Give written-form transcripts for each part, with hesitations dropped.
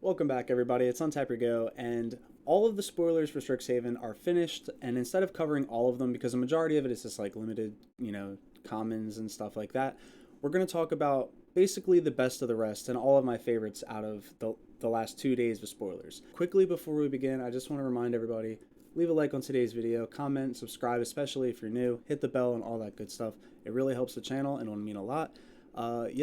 Welcome back, everybody. It's Untap Your Go, and all of the spoilers for Strixhaven are finished. And instead of covering all of them, because the majority of it is just like limited, commons and stuff like that, we're going to talk about basically the best of the rest and all of my favorites out of the last 2 days of spoilers. Quickly before we begin, I just want to remind everybody, leave a like on today's video, comment, subscribe, especially if you're new, hit the bell and all that good stuff. It really helps the channel and it will mean a lot. The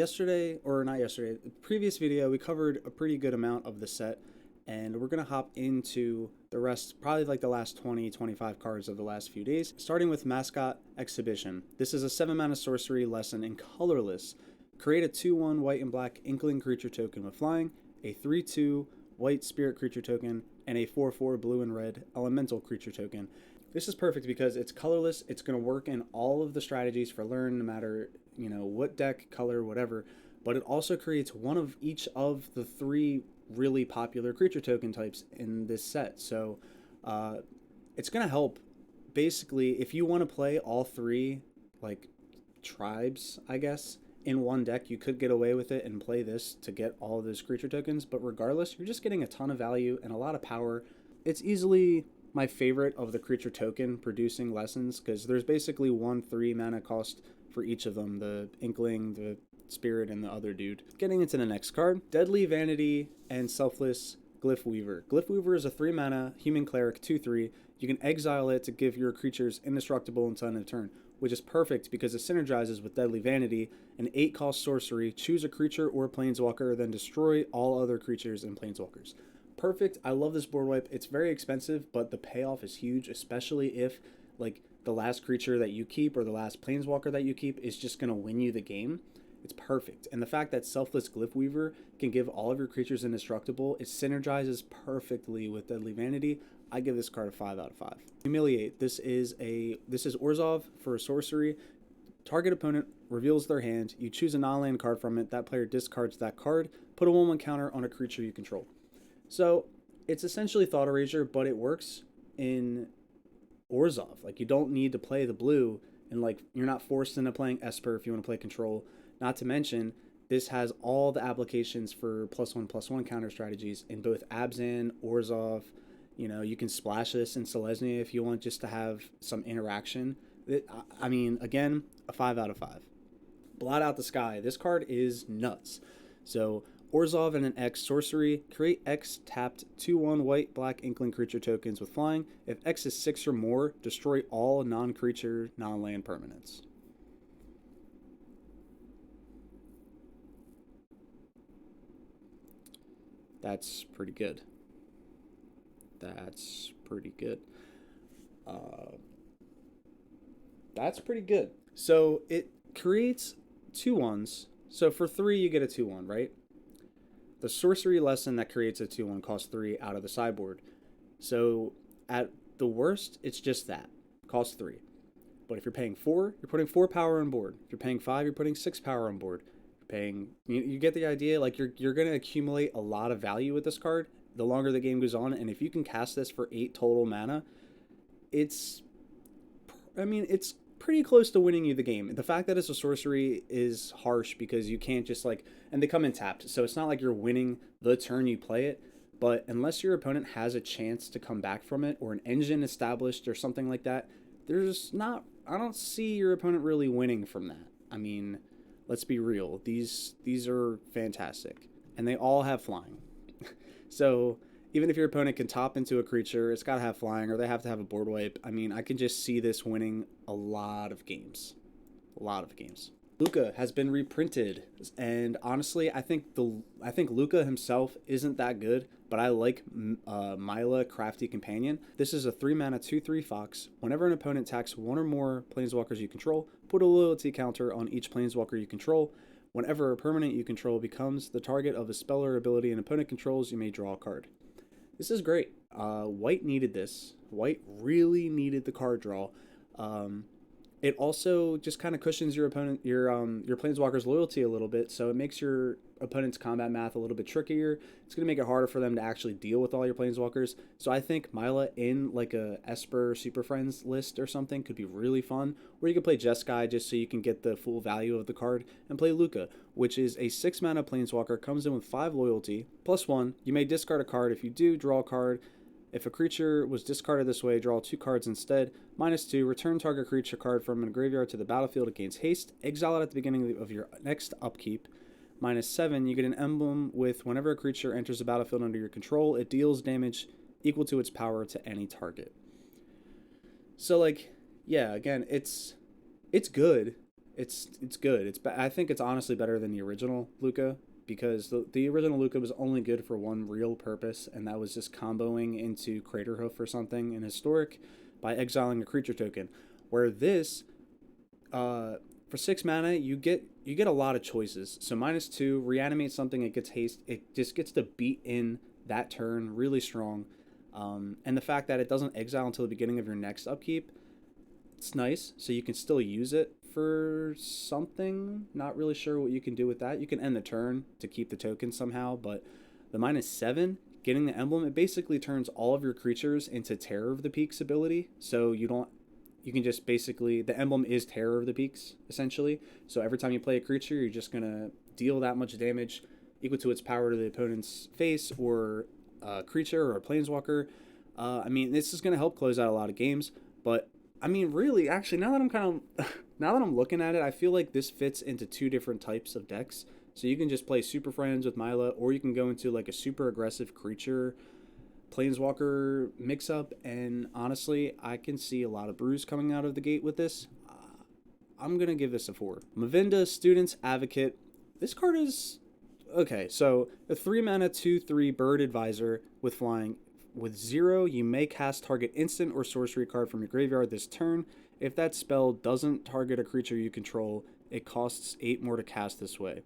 previous video, we covered a pretty good amount of the set, and we're going to hop into the rest, probably like the last 20-25 cards of the last few days, starting with Mascot Exhibition. This is a 7-mana sorcery lesson in colorless. Create a 2/1 white and black Inkling creature token with flying, a 3/2 white spirit creature token, and a 4/4 blue and red elemental creature token. This is perfect because it's colorless. It's going to work in all of the strategies for learn, no matter what deck, color, whatever. But it also creates one of each of the 3 really popular creature token types in this set. So it's going to help. Basically, if you want to play all 3 like tribes, I guess, in one deck, you could get away with it and play this to get all of those creature tokens. But regardless, you're just getting a ton of value and a lot of power. It's easily my favorite of the creature token producing lessons, because there's basically 1 3-mana cost for each of them, the Inkling, the Spirit, and the other dude. Getting into the next card, Deadly Vanity and Selfless Glyph Weaver. Glyph Weaver is a 3-mana human cleric 2/3. You can exile it to give your creatures indestructible until end of turn, which is perfect because it synergizes with Deadly Vanity, an 8-cost sorcery. Choose a creature or a planeswalker, then destroy all other creatures and planeswalkers. Perfect. I love this board wipe. It's very expensive, but the payoff is huge, especially if like the last creature that you keep or the last planeswalker that you keep is just going to win you the game. It's perfect. And the fact that Selfless Glyph Weaver can give all of your creatures indestructible, it synergizes perfectly with Deadly Vanity. I give this card a 5 out of 5. Humiliate. This is Orzov for a sorcery. Target opponent reveals their hand. You choose a non-land card from it. That player discards that card. Put a 1/1 counter on a creature you control. So it's essentially Thought Erasure, but it works in Orzov. Like, you don't need to play the blue, and like you're not forced into playing Esper if you want to play control. Not to mention, this has all the applications for +1/+1 counter strategies in both Abzan, Orzov. You can splash this in Selesnya if you want, just to have some interaction. I mean, again, a 5 out of 5. Blot Out the Sky. This card is nuts. So Orzov and an X sorcery. Create X tapped 2/1 white black Inkling creature tokens with flying. If X is 6 or more, destroy all non-creature, non-land permanents. That's pretty good. That's pretty good. That's pretty good. So it creates 2/1s. So for 3, you get a 2/1, right? The sorcery lesson that creates a 2/1 costs 3 out of the sideboard. So at the worst, it's just that. Costs 3. But if you're paying 4, you're putting 4 power on board. If you're paying 5, you're putting 6 power on board. You're paying, you get the idea. Like, you're going to accumulate a lot of value with this card the longer the game goes on. And if you can cast this for 8 total mana, it's pretty close to winning you the game. The fact that it's a sorcery is harsh because you can't just and they come in tapped, so it's not like you're winning the turn you play it. But unless your opponent has a chance to come back from it, or an engine established or something like that, I don't see your opponent really winning from that. I mean, let's be real. These are fantastic, and they all have flying. So even if your opponent can top into a creature, it's got to have flying, or they have to have a board wipe. I mean, I can just see this winning a lot of games. A lot of games. Lukka has been reprinted, and honestly, I think Lukka himself isn't that good, but I like Myla, Crafty Companion. This is a 3-mana 2/3 fox. Whenever an opponent attacks 1 or more planeswalkers you control, put a loyalty counter on each planeswalker you control. Whenever a permanent you control becomes the target of a spell or ability an opponent controls, you may draw a card. This is great. White needed this. White really needed the card draw. It also just kind of cushions your planeswalker's loyalty a little bit, so it makes your opponent's combat math a little bit trickier. It's going to make it harder for them to actually deal with all your planeswalkers. So I think Mila in like a Esper Super Friends list or something could be really fun. Or you could play Jeskai just so you can get the full value of the card, and play Lukka, which is a 6 mana planeswalker, comes in with 5 loyalty, +1. You may discard a card. If you do, draw a card. If a creature was discarded this way, draw 2 cards instead. -2, return target creature card from a graveyard to the battlefield. It gains haste. Exile it at the beginning of your next upkeep. -7, you get an emblem with whenever a creature enters the battlefield under your control, it deals damage equal to its power to any target. So like, yeah, again, it's good. It's good. I think it's honestly better than the original Lukka, because the original Lukka was only good for one real purpose, and that was just comboing into Craterhoof or something in Historic by exiling a creature token. Where this, for 6 mana, you get a lot of choices. So -2, reanimate something, it gets haste. It just gets to beat in that turn really strong. And the fact that it doesn't exile until the beginning of your next upkeep, it's nice. So you can still use it for something. Not really sure what you can do with that. You can end the turn to keep the token somehow, but the -7, getting the emblem, it basically turns all of your creatures into Terror of the Peaks ability. So you can just basically, the emblem is Terror of the Peaks, essentially. So every time you play a creature, you're just going to deal that much damage equal to its power to the opponent's face, or creature, or a planeswalker. I mean, this is going to help close out a lot of games, but I mean, really, actually, now that I'm looking at it, I feel like this fits into 2 different types of decks. So you can just play Super Friends with Mila, or you can go into like a super aggressive creature planeswalker mix up, and honestly, I can see a lot of brews coming out of the gate with this. I'm gonna give this a 4. Mavinda, Student's Advocate. This card is okay. So a 3 mana 2/3 Bird Advisor with flying. With 0, you may cast target instant or sorcery card from your graveyard this turn. If that spell doesn't target a creature you control, it costs 8 more to cast this way.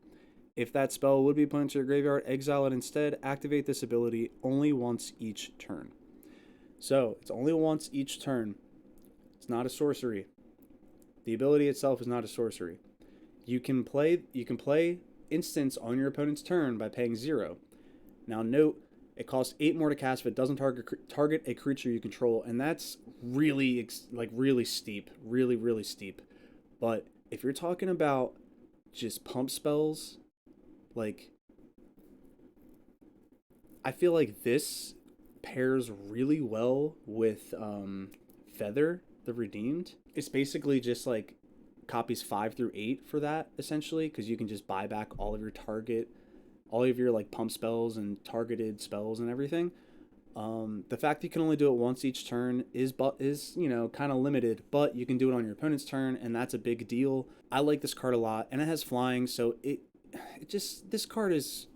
If that spell would be put into your graveyard, exile it instead. Activate this ability only once each turn. So it's only once each turn. It's not a sorcery. The ability itself is not a sorcery. You can play instants on your opponent's turn by paying 0. Now note, it costs 8 more to cast if it doesn't target a creature you control, and that's really steep, really steep. But if you're talking about just pump spells, like, I feel like this pairs really well with Feather the Redeemed. It's basically just like copies 5 through 8 for that, essentially, because you can just buy back all of your like pump spells and targeted spells and everything. The fact that you can only do it once each turn is kind of limited, but you can do it on your opponent's turn, and that's a big deal. I like this card a lot, and it has flying, so this card is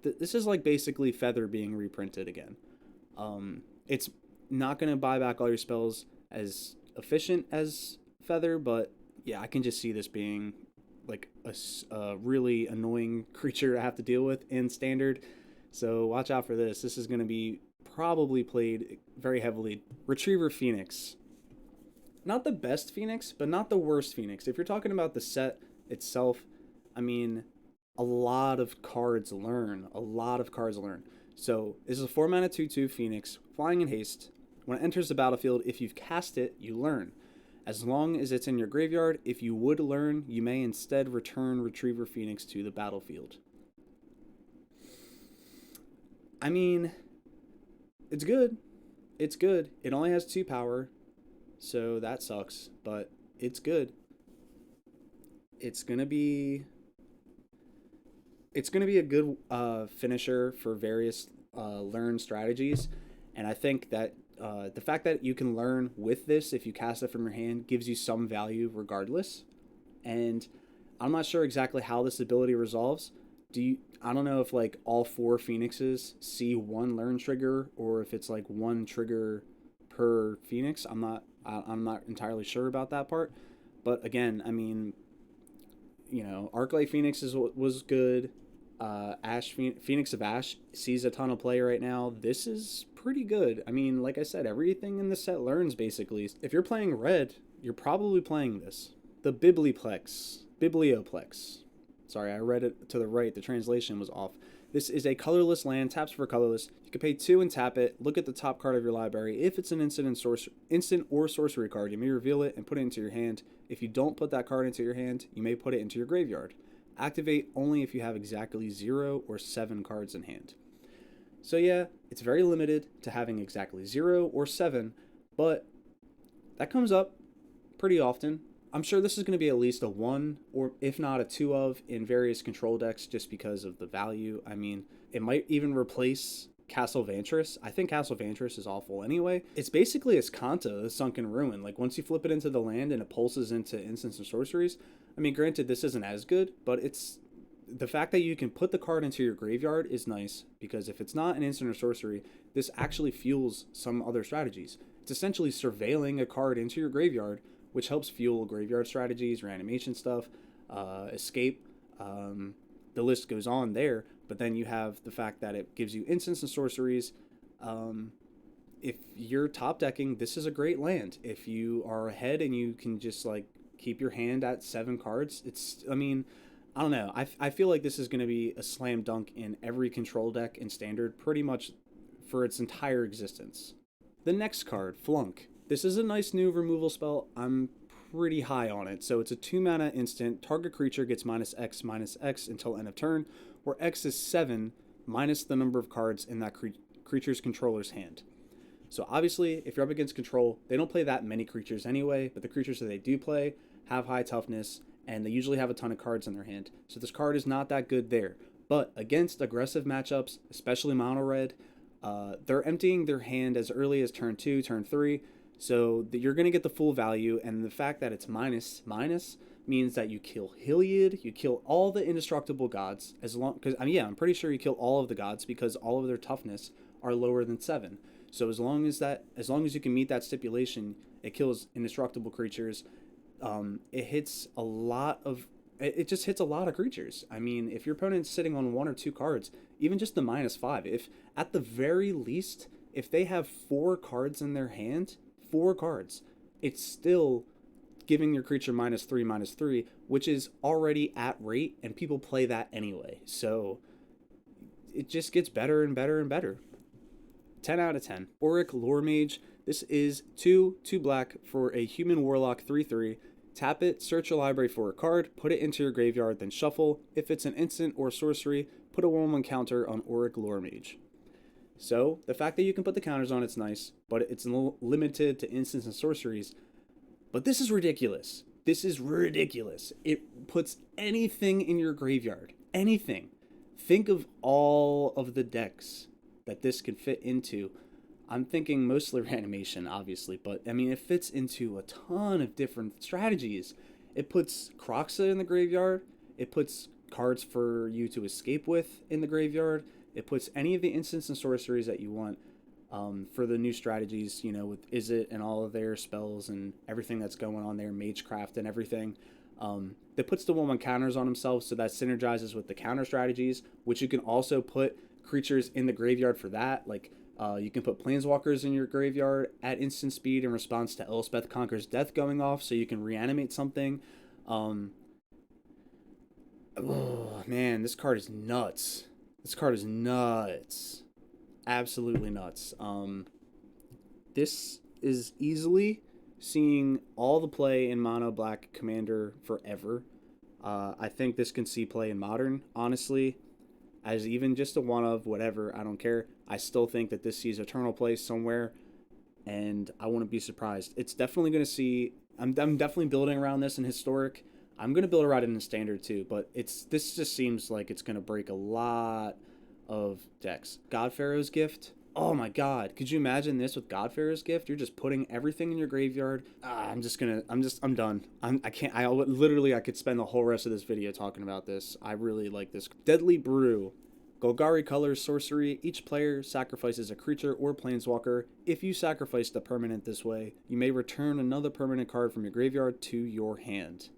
this is like basically Feather being reprinted again. It's not going to buy back all your spells as efficient as Feather, but yeah, I can just see this being like a really annoying creature to have to deal with in Standard. So watch out for this. This is going to be probably played very heavily. Retriever Phoenix. Not the best Phoenix, but not the worst Phoenix. If you're talking about the set itself, I mean, a lot of cards learn. So this is a 4 mana 2/2 Phoenix, flying in haste. When it enters the battlefield, if you've cast it, you learn. As long as it's in your graveyard, if you would learn, you may instead return Retriever Phoenix to the battlefield. I mean, it's good. It's good. It only has 2 power, so that sucks, but it's good. It's gonna be a good finisher for various learn strategies, and I think that the fact that you can learn with this if you cast it from your hand gives you some value regardless. And I'm not sure exactly how this ability resolves. I don't know if like all 4 Phoenixes see 1 learn trigger, or if it's like 1 trigger per Phoenix. I'm not entirely sure about that part. But again, I mean, Arclight Phoenix was good. Phoenix of Ash sees a ton of play right now. This is pretty good. I mean, like I said, everything in the set learns basically. If you're playing red, you're probably playing this. The Biblioplex. Sorry, I read it to the right. The translation was off. This is a colorless land, taps for colorless. You can pay 2 and tap it. Look at the top card of your library. If it's an instant or sorcery card, you may reveal it and put it into your hand. If you don't put that card into your hand, you may put it into your graveyard. Activate only if you have exactly 0 or 7 cards in hand. So yeah, it's very limited to having exactly 0 or 7, but that comes up pretty often. I'm sure this is going to be at least a 1 or if not a 2 of in various control decks just because of the value. I mean, it might even replace Castle Vantress. I think Castle Vantress is awful anyway. It's basically its Kanta, the Sunken Ruin. Like once you flip it into the land and it pulses into instants and sorceries. I mean, granted, this isn't as good, but it's the fact that you can put the card into your graveyard is nice because if it's not an instant or sorcery, this actually fuels some other strategies. It's essentially surveilling a card into your graveyard, which helps fuel graveyard strategies, reanimation stuff, escape. The list goes on there, but then you have the fact that it gives you instants and sorceries. If you're top decking, this is a great land. If you are ahead and you can just like keep your hand at 7 cards, I don't know. I feel like this is going to be a slam dunk in every control deck in Standard pretty much for its entire existence. The next card, Flunk. This is a nice new removal spell. I'm pretty high on it. So it's a 2 mana instant. Target creature gets -X until end of turn, where X is 7 minus the number of cards in that creature's controller's hand. So obviously, if you're up against control, they don't play that many creatures anyway, but the creatures that they do play have high toughness, and they usually have a ton of cards in their hand. So this card is not that good there. But against aggressive matchups, especially mono red, they're emptying their hand as early as turn 2, turn 3, so that you're going to get the full value, and the fact that it's minus means that you kill Hyliad, you kill all the indestructible gods, I'm pretty sure you kill all of the gods because all of their toughness are lower than 7. So as long as you can meet that stipulation, it kills indestructible creatures. It hits a lot of creatures. I mean, if your opponent's sitting on 1 or 2 cards, even just the -5, if at the very least, if they have 4 cards in their hand, 4 cards, it's still giving your creature -3/-3, which is already at rate, and people play that anyway. So it just gets better and better and better. 10 out of 10. Auric Lore Mage. This is 2 black for a human warlock 3/3. Tap it, search your library for a card, put it into your graveyard, then shuffle. If it's an instant or sorcery, put a 1/1 counter on Auric Lore Mage. So the fact that you can put the counters on it's nice, but it's limited to instants and sorceries. But this is ridiculous. This is ridiculous. It puts anything in your graveyard. Anything. Think of all of the decks that this could fit into. I'm thinking mostly reanimation, obviously, but I mean, it fits into a ton of different strategies. It puts Kroxa in the graveyard. It puts cards for you to escape with in the graveyard. It puts any of the instants and sorceries that you want for the new strategies, you know, with Izzet and all of their spells and everything that's going on there, Magecraft and everything. That puts the 1/1 counters on themselves, so that synergizes with the counter strategies, which you can also put creatures in the graveyard for that. Like, you can put Planeswalkers in your graveyard at instant speed in response to Elspeth Conquers Death going off, so you can reanimate something. Oh, man, this card is nuts. This card is nuts. Absolutely nuts. This is easily seeing all the play in mono black commander forever. I think this can see play in modern, honestly. As even just a one of whatever, I don't care. I still think that this sees eternal play somewhere, and I wouldn't be surprised. It's definitely going to see. I'm definitely building around this in historic. I'm going to build around it in standard too, but this just seems like it's going to break a lot of decks. Godpharaoh's Gift. Oh my god, could you imagine this with Godpharaoh's Gift? You're just putting everything in your graveyard. I'm done. I could spend the whole rest of this video talking about this. I really like this. Deadly Brew. Golgari colors sorcery. Each player sacrifices a creature or planeswalker. If you sacrifice the permanent this way, you may return another permanent card from your graveyard to your hand.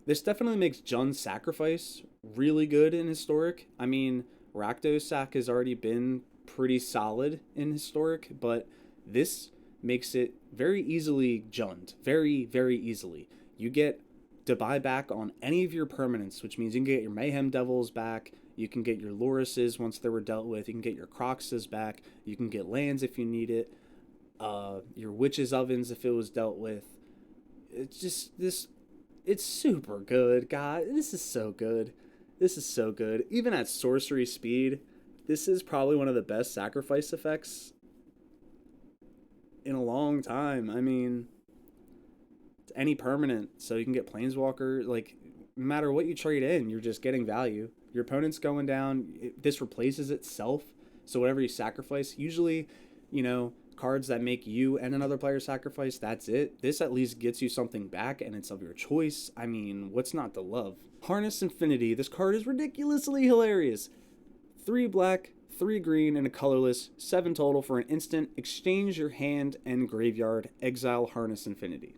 This definitely makes Jun's Sacrifice really good in Historic. I mean, Rakdos Sac has already been pretty solid in Historic, but this makes it very easily Junned. Very, very easily. You get to buy back on any of your permanents, which means you can get your Mayhem Devils back, you can get your Lorises once they were dealt with, you can get your Croxes back, you can get lands if you need it, your Witch's Ovens if it was dealt with. It's just this. It's super good, God. This is so good. This is so good. Even at sorcery speed, this is probably one of the best sacrifice effects in a long time. I mean, it's any permanent, so you can get Planeswalker. Like, no matter what you trade in, you're just getting value. Your opponent's going down. This replaces itself. So whatever you sacrifice, usually, you know, cards that make you and another player sacrifice, that's it. This at least gets you something back, and it's of your choice. I mean, what's not to love? Harness Infinity. This card is ridiculously hilarious. 3 black, 3 green, and a colorless. 7 total for an instant. Exchange your hand and graveyard. Exile Harness Infinity.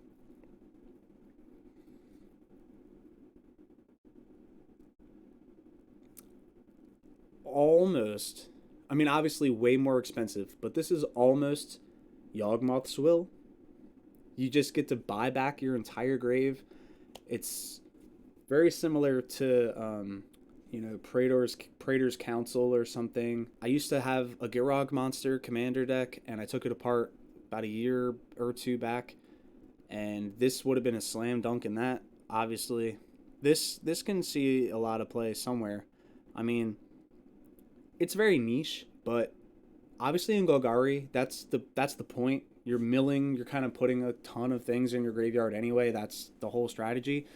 Almost. I mean, obviously way more expensive, but this is almost Yawgmoth's Will. You just get to buy back your entire grave. It's very similar to, you know, Praetor's Council or something. I used to have a Girog monster commander deck, and I took it apart about a year or two back, and this would have been a slam dunk in that, obviously. This can see a lot of play somewhere. I mean, it's very niche, but obviously in Golgari, that's the point. You're milling, you're kind of putting a ton of things in your graveyard anyway. That's the whole strategy.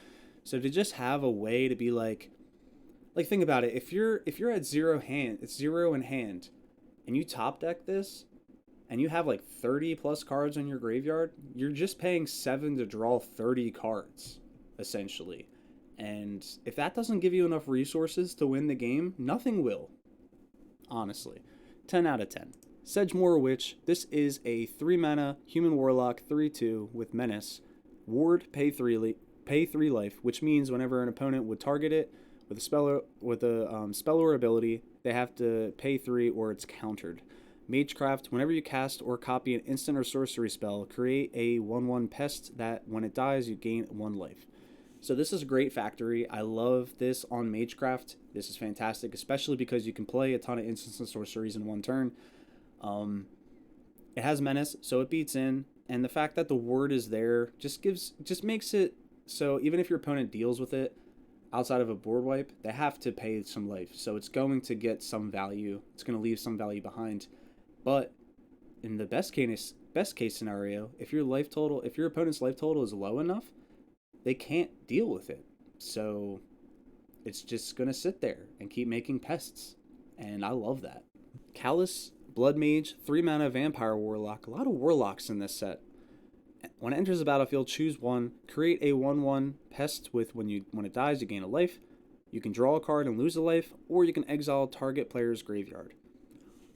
So to just have a way to be like think about it. If you're at 0 hand, it's 0 in hand, and you top deck this, and you have like 30 plus cards in your graveyard, you're just paying 7 to draw 30 cards, essentially. And if that doesn't give you enough resources to win the game, nothing will. Honestly. 10 out of 10. Sejmore Witch. This is a 3 mana human warlock 3/2 with menace. Ward, pay 3 life, which means whenever an opponent would target it with a spell or ability, they have to pay 3 or it's countered. Magecraft. Whenever you cast or copy an instant or sorcery spell, create a 1/1 pest that when it dies you gain 1 life. So this is a great factory. I love this on Magecraft. This is fantastic, especially because you can play a ton of instants and sorceries in one turn. It has menace, so it beats in, and the fact that the word is there just makes it so even if your opponent deals with it outside of a board wipe, they have to pay some life. So it's going to get some value. It's going to leave some value behind. But in the best case scenario, if your opponent's life total is low enough, they can't deal with it. So it's just going to sit there and keep making pests. And I love that. Callus, Blood Mage, 3 mana Vampire Warlock. A lot of Warlocks in this set. When it enters the battlefield, choose 1. Create a 1/1 pest with when it dies, you gain a life. You can draw a card and lose a life, or you can exile target player's graveyard.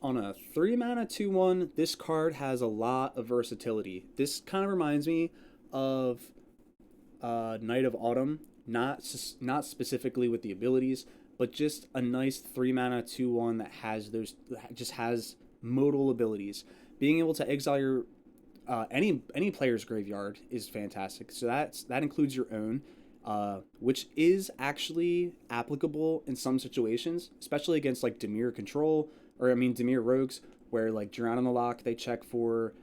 On a 3 mana 2/1, this card has a lot of versatility. This kind of reminds me of Night of Autumn, not specifically with the abilities, but just a nice 3 mana 2/1 that has modal abilities. Being able to exile your any player's graveyard is fantastic. So that includes your own, which is actually applicable in some situations, especially against like Dimir rogues, where like Drown in the Lock, they check for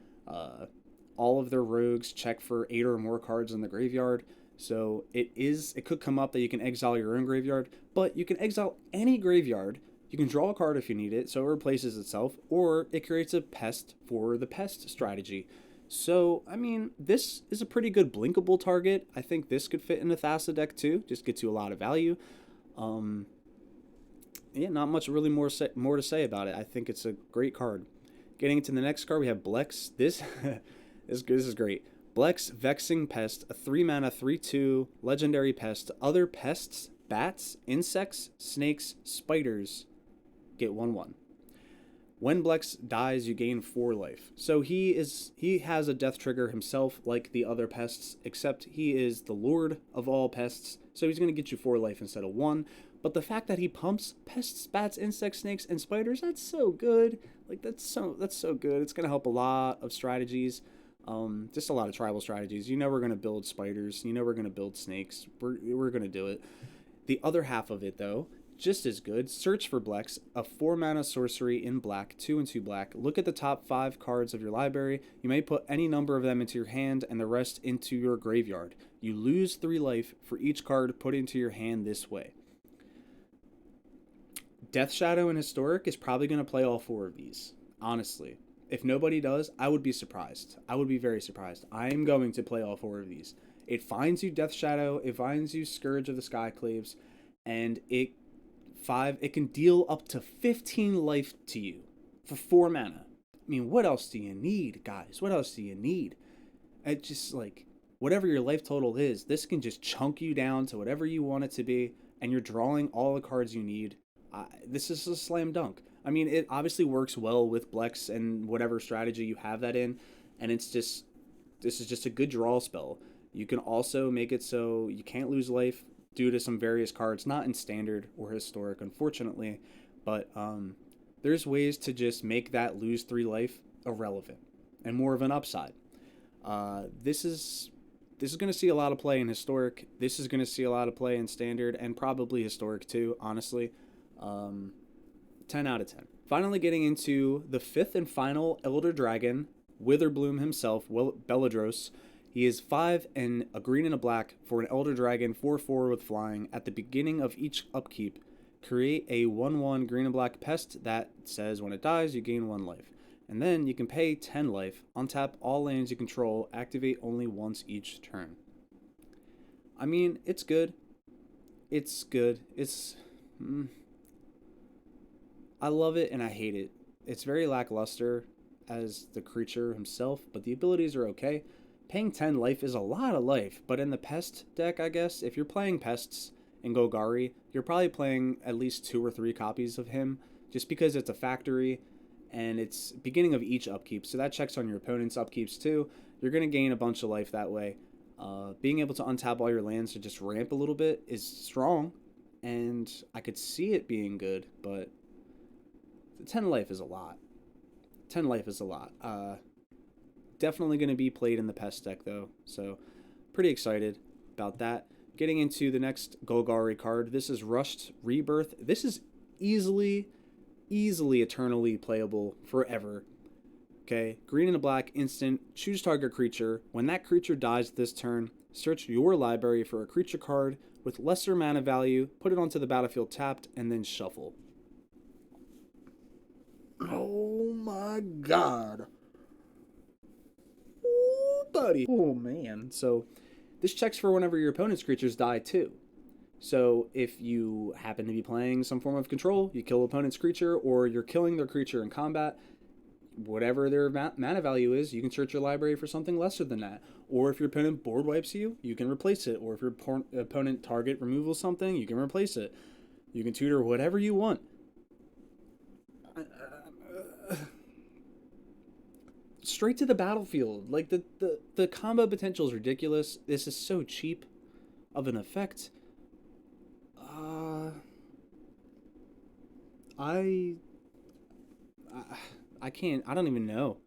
all of their rogues check for 8 or more cards in the graveyard. So it could come up that you can exile your own graveyard, but you can exile any graveyard. You can draw a card if you need it, so it replaces itself, or it creates a pest for the pest strategy. So, I mean, this is a pretty good blinkable target. I think this could fit in the Thassa deck too. Just gets you a lot of value. Yeah, not much really more to say about it. I think it's a great card. Getting into the next card, we have Blex. This is great. Blex, Vexing Pest, a 3 mana 3/2 legendary pest. Other pests, bats, insects, snakes, spiders get 1/1. When Blex dies, you gain 4 life. So he has a death trigger himself, like the other pests, except he is the lord of all pests. So he's going to get you 4 life instead of 1. But the fact that he pumps pests, bats, insects, snakes, and spiders, that's so good. Like that's so good. It's going to help a lot of strategies. Just a lot of tribal strategies. You know we're going to build spiders. You know we're going to build snakes. We're going to do it. The other half of it, though, just as good. Search for Blex, a 4-mana sorcery in black, 2 and 2 black. Look at the top 5 cards of your library. You may put any number of them into your hand and the rest into your graveyard. You lose 3 life for each card put into your hand this way. Death Shadow and Historic is probably going to play all 4 of these, honestly. If nobody does, I would be surprised. I would be very surprised. I am going to play all 4 of these. It finds you Death Shadow, it finds you Scourge of the Skyclaves, and it can deal up to 15 life to you for 4 mana. I mean, what else do you need, guys? What else do you need? It just, like, whatever your life total is, this can just chunk you down to whatever you want it to be, and you're drawing all the cards you need. This is a slam dunk. I mean, it obviously works well with Blex and whatever strategy you have that in, and this is just a good draw spell. You can also make it so you can't lose life due to some various cards, not in standard or historic, unfortunately, but there's ways to just make that lose 3 life irrelevant and more of an upside. This is going to see a lot of play in historic. This is going to see a lot of play in standard and probably historic too, honestly. 10 out of 10. Finally getting into the 5th and final Elder Dragon, Witherbloom himself, Belladros. He is 5 and a green and a black for an Elder Dragon, 4/4 with flying. At the beginning of each upkeep, create a 1/1 green and black pest that says when it dies, you gain 1 life. And then you can pay 10 life, untap all lands you control, activate only once each turn. I mean, it's good. It's good. I love it and I hate it. It's very lackluster as the creature himself, but the abilities are okay. Paying 10 life is a lot of life, but in the pest deck, I guess, if you're playing pests in Golgari, you're probably playing at least 2 or 3 copies of him, just because it's a factory and it's beginning of each upkeep, so that checks on your opponent's upkeeps too. You're going to gain a bunch of life that way. Being able to untap all your lands to just ramp a little bit is strong, and I could see it being good, but 10 life is a lot. 10 life is a lot. Definitely going to be played in the pest deck, though, so pretty excited about that. Getting into the next Golgari card, this is Rushed Rebirth. This is easily eternally playable forever. Okay, green and a black, instant, choose target creature. When that creature dies this turn, search your library for a creature card with lesser mana value, put it onto the battlefield tapped, and then shuffle. Oh my god. Oh, buddy. Oh, man. So, this checks for whenever your opponent's creatures die, too. So, if you happen to be playing some form of control, you kill opponent's creature, or you're killing their creature in combat, whatever their mana value is, you can search your library for something lesser than that. Or if your opponent board wipes you, you can replace it. Or if your opponent target removal something, you can replace it. You can tutor whatever you want. Straight to the battlefield. Like, the combo potential is ridiculous. This is so cheap of an effect. I can't, I don't even know.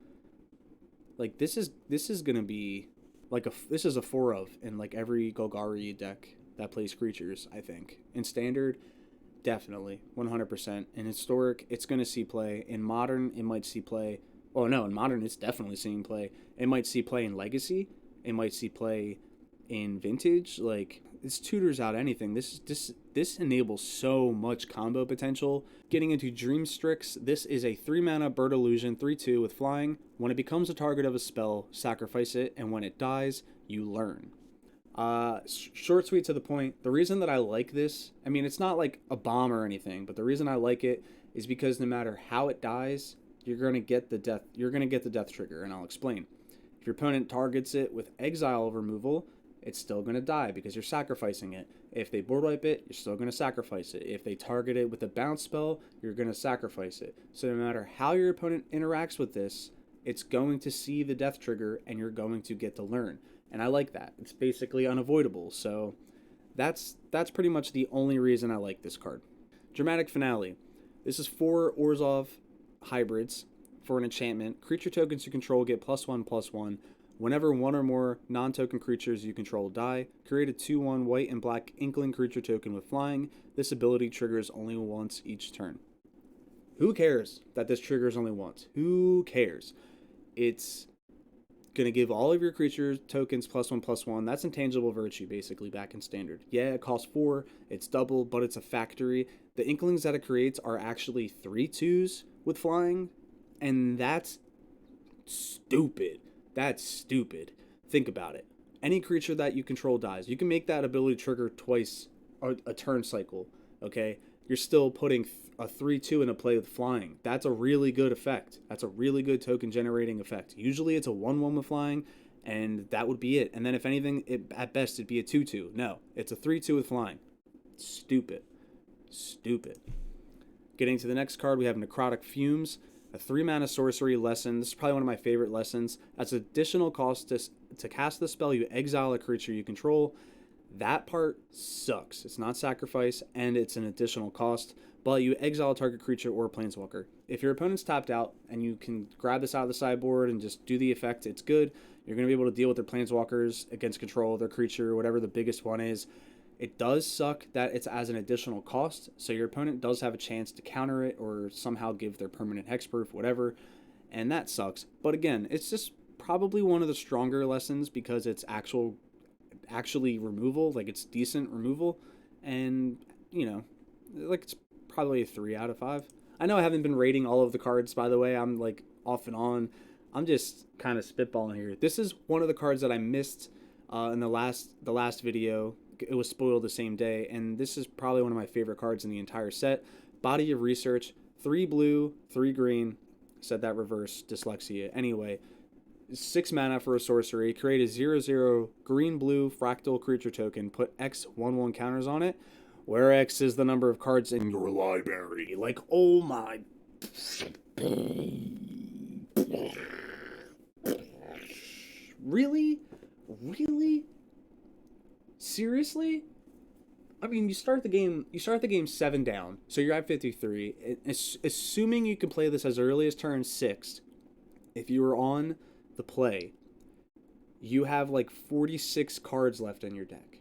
Like, this is gonna be like this is a 4 of in like every Golgari deck that plays creatures, I think. In standard, definitely 100%. In historic, it's gonna see play. In modern, it might see play. Oh no, in modern, it's definitely seeing play. It might see play in legacy. It might see play in vintage. Like, this tutors out anything. This enables so much combo potential. Getting into Dream Strix, this is a 3-mana bird illusion, 3/2 with flying. When it becomes a target of a spell, sacrifice it, and when it dies, you learn. Short, sweet, to the point. The reason that I like this, I mean, it's not like a bomb or anything, but the reason I like it is because no matter how it dies, you're gonna get the death trigger, and I'll explain. If your opponent targets it with exile removal, it's still going to die because you're sacrificing it. If they board wipe it, you're still going to sacrifice it. If they target it with a bounce spell, you're going to sacrifice it. So no matter how your opponent interacts with this, it's going to see the death trigger and you're going to get to learn. And I like that. It's basically unavoidable. So that's pretty much the only reason I like this card. Dramatic Finale. This is 4 Orzov hybrids for an enchantment. Creature tokens you control get +1/+1. Whenever one or more non-token creatures you control die, create a 2/1 white and black Inkling creature token with flying. This ability triggers only once each turn. Who cares that this triggers only once? Who cares? It's going to give all of your creature tokens +1/+1. That's intangible virtue, basically, back in standard. Yeah, it costs 4. It's double, but it's a factory. The Inklings that it creates are actually 3/2s with flying, and that's stupid. That's stupid. Think about it. Any creature that you control dies. You can make that ability trigger twice a turn cycle, okay? You're still putting a 3/2 into play with flying. That's a really good effect. That's a really good token generating effect. Usually it's a 1/1 with flying, and that would be it. And then if anything, at best, it'd be a 2/2. No, it's a 3/2 with flying. Stupid. Stupid. Getting to the next card, we have Necrotic Fumes. A 3-mana sorcery lesson. This is probably one of my favorite lessons. As additional cost to cast the spell, you exile a creature you control. That part sucks. It's not sacrifice, and it's an additional cost, but you exile a target creature or planeswalker. If your opponent's tapped out and you can grab this out of the sideboard and just do the effect, it's good. You're going to be able to deal with their planeswalkers against control, their creature, whatever the biggest one is. It does suck that it's as an additional cost, so your opponent does have a chance to counter it or somehow give their permanent hexproof, whatever, and that sucks. But again, it's just probably one of the stronger lessons because it's actually removal, like it's decent removal, and, you know, like it's probably a 3 out of 5. I know I haven't been rating all of the cards, by the way. I'm like off and on. I'm just kind of spitballing here. This is one of the cards that I missed in the last video. It was spoiled the same day, and this is probably one of my favorite cards in the entire set. Body of Research, 3 blue, 3 green. Said that reverse, dyslexia. Anyway, 6 mana for a sorcery. Create a 0/0 green-blue fractal creature token. Put X 1/1 counters on it, where X is the number of cards in your library. Like, oh my... Really? Really? Seriously? I mean, you start the game 7 down, so you're at 53. Assuming you can play this as early as turn 6, if you were on the play, you have like 46 cards left in your deck.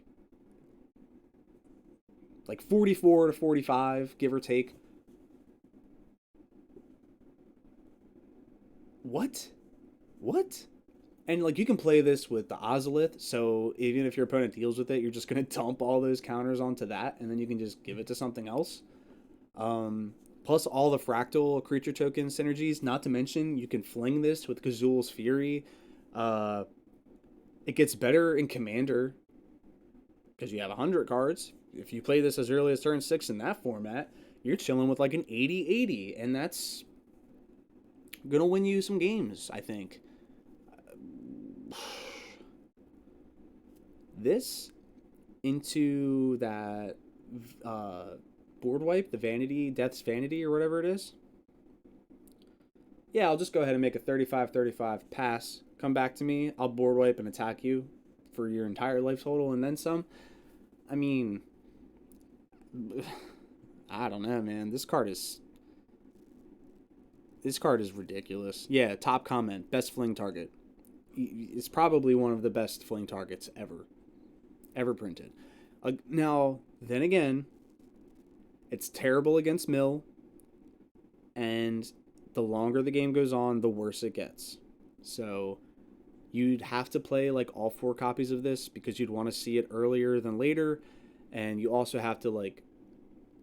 Like 44 to 45, give or take. What? And, like, you can play this with the Ozolith, so even if your opponent deals with it, you're just going to dump all those counters onto that, and then you can just give it to something else. Plus all the fractal creature token synergies, not to mention you can fling this with Gazul's Fury. It gets better in Commander, because you have 100 cards. If you play this as early as turn 6 in that format, you're chilling with, like, an 80-80, and that's going to win you some games, I think. This into that board wipe, the Vanity, Death's Vanity, or whatever it is. Yeah, I'll just go ahead and make a 35-35 pass. Come back to me. I'll board wipe and attack you for your entire life total and then some. I mean, I don't know, man. This card is ridiculous. Yeah, top comment. Best fling target. It's probably one of the best fling targets ever printed. Now, then again, it's terrible against mill, and the longer the game goes on, the worse it gets. So you'd have to play like all 4 copies of this because you'd want to see it earlier than later, and you also have to like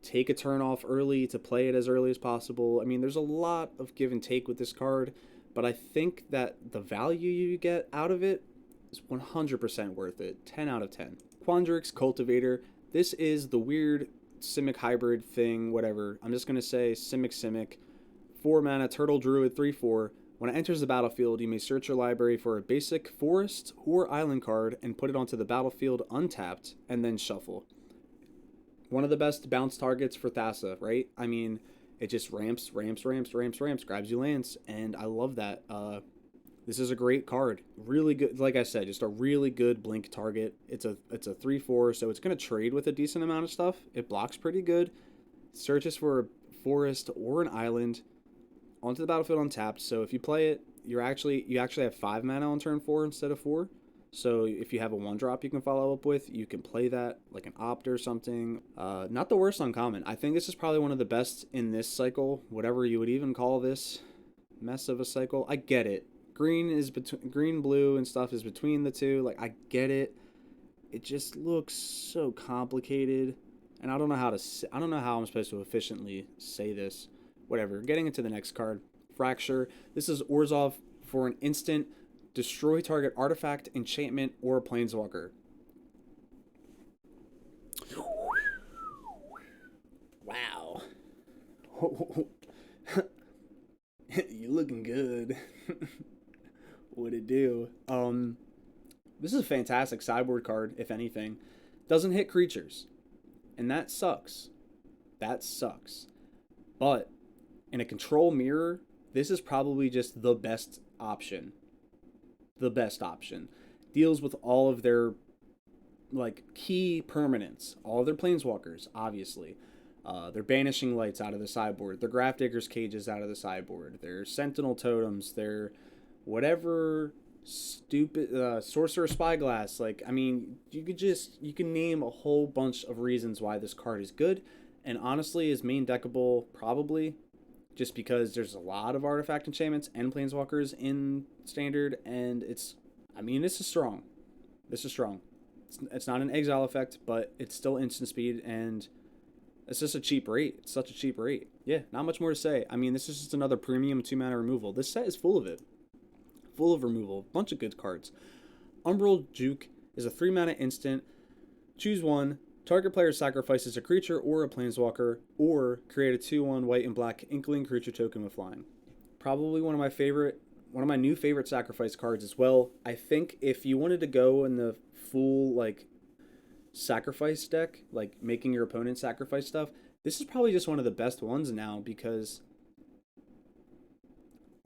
take a turn off early to play it as early as possible. I mean, there's a lot of give and take with this card, but I think that the value you get out of it is 100% worth it. 10 out of 10. Quandricks, Cultivator. This is the weird Simic hybrid thing, whatever. I'm just going to say Simic. 4 mana, Turtle Druid, 3/4. When it enters the battlefield, you may search your library for a basic forest or island card and put it onto the battlefield untapped and then shuffle. One of the best bounce targets for Thassa, right? I mean, it just ramps, grabs you lands, and I love that. This is a great card. Really good, like I said, just a really good blink target. It's a 3/4, so it's going to trade with a decent amount of stuff. It blocks pretty good. Searches for a forest or an island onto the battlefield untapped. So if you play it, you actually have 5 mana on turn 4 instead of 4. So if you have a 1-drop you can follow up with, you can play that like an opt or something. Not the worst uncommon. I think this is probably one of the best in this cycle, whatever you would even call this mess of a cycle. I get it. Green is between green, blue, and stuff is between the two. Like, I get it. It just looks so complicated, and I don't know how I'm supposed to efficiently say this. Whatever. Getting into the next card, Fracture. This is Orzov for an instant. Destroy target artifact, enchantment, or planeswalker. Wow. You looking good. What'd it do? This is a fantastic sideboard card, if anything. Doesn't hit creatures. And that sucks. That sucks. But in a control mirror, this is probably just the best option. The best option. Deals with all of their like key permanents, all of their planeswalkers, obviously. Their banishing lights out of the sideboard, their Grafdigger's cages out of the sideboard, their sentinel totems, their whatever stupid sorcerer spyglass. Like, I mean, you can name a whole bunch of reasons why this card is good, and honestly is main deckable probably. Just because there's a lot of artifact enchantments and planeswalkers in standard, and this is strong. This is strong. It's not an exile effect, but it's still instant speed, and it's just a cheap rate. It's such a cheap rate. Yeah, not much more to say. I mean, this is just another premium 2-mana removal. This set is full of it. Full of removal. Bunch of good cards. Umbral Juke is a 3-mana instant. Choose one. Target player sacrifices a creature or a planeswalker, or create a 2/1 white and black inkling creature token with flying. Probably one of my new favorite sacrifice cards as well. I think if you wanted to go in the full like sacrifice deck, like making your opponent sacrifice stuff, this is probably just one of the best ones now, because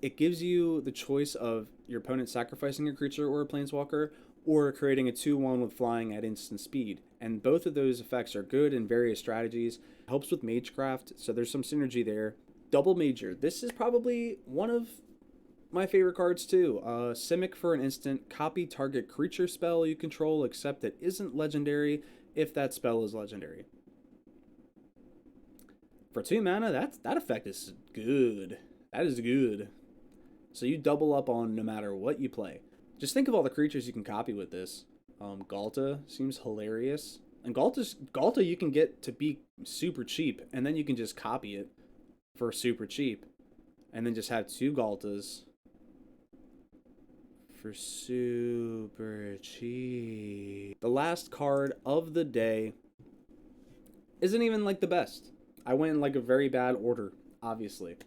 it gives you the choice of your opponent sacrificing a creature or a planeswalker, or creating a 2/1 with flying at instant speed. And both of those effects are good in various strategies. Helps with Magecraft, so there's some synergy there. Double Major. This is probably one of my favorite cards too. Simic for an instant. Copy target creature spell you control, except it isn't legendary if that spell is legendary. For 2 mana, that effect is good. That is good. So you double up on no matter what you play. Just think of all the creatures you can copy with this. Galta seems hilarious. And Galta you can get to be super cheap, and then you can just copy it for super cheap. And then just have 2 Galtas for super cheap. The last card of the day isn't even like the best. I went in like a very bad order, obviously.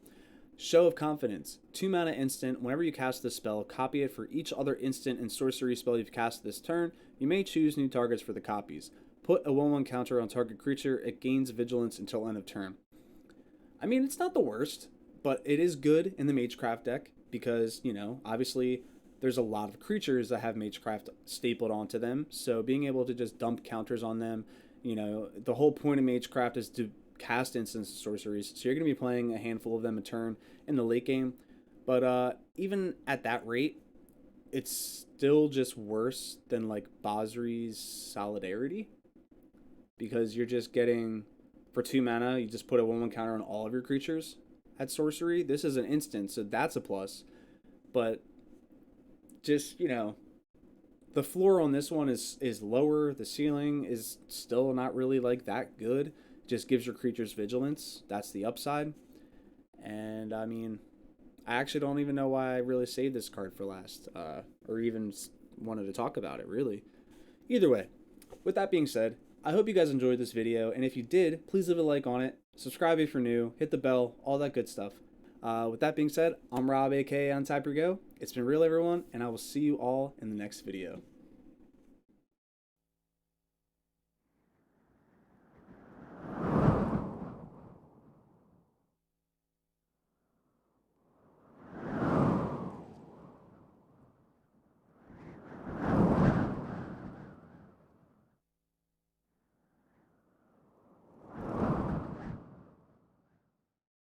Show of Confidence. 2-mana instant. Whenever you cast this spell, copy it for each other instant and sorcery spell you've cast this turn. You may choose new targets for the copies. Put a 1/1 counter on target creature. It gains vigilance until end of turn. I mean, it's not the worst, but it is good in the Magecraft deck because, you know, obviously there's a lot of creatures that have Magecraft stapled onto them. So being able to just dump counters on them, you know, the whole point of Magecraft is to cast instants and sorceries, so you're going to be playing a handful of them a turn in the late game. But even at that rate, it's still just worse than like Basri's Solidarity, because you're just getting, for 2 mana, you just put a 1/1 counter on all of your creatures at sorcery. This is an instant, so that's a plus. But just, you know, the floor on this one is lower. The ceiling is still not really like that good. Just gives your creatures vigilance. That's the upside. And I mean, I actually don't even know why I really saved this card for last, or even wanted to talk about it, really. Either way, with that being said, I hope you guys enjoyed this video, and if you did, please leave a like on it, subscribe if you're new, hit the bell, all that good stuff. With that being said, I'm Rob, aka On Type Your Go. It's been real, everyone, and I will see you all in the next video.